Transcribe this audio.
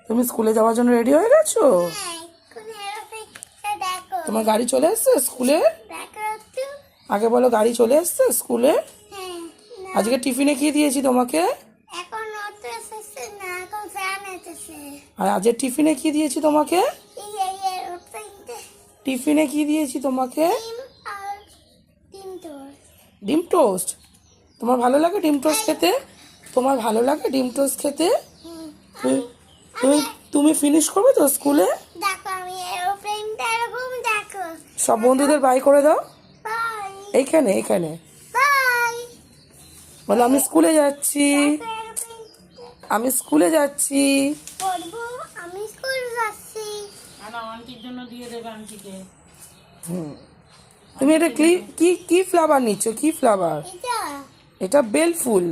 তুমি স্কুলে যাওয়ার জন্য রেডি হয়ে গেছো? তোমার গাড়ি চলে এসছে স্কুলে? আগে বলো, গাড়ি চলে এসছে স্কুলে? আজকে টিফিনে কি দিয়েছি তোমাকে? আর আজকে টিফিনে কি দিয়েছি তোমাকে? টিফিনে কি দিয়েছি তোমাকে? ডিম টোস্ট। তোমার ভালো লাগে ডিম টোস্ট খেতে? তোমার ভালো লাগে ডিম টোস্ট খেতে? তুমি তুমি ফিনিশ করবে তো স্কুলে? সব বন্ধুদের বাই করে দাও। এইখানে এইখানে বলো, আমি স্কুলে যাচ্ছি। আমি স্কুলে যাচ্ছি। তুমি এটা কি কি ফ্লেভার নিচ্ছ? কি ফ্লেভার এটা? বেল ফুল।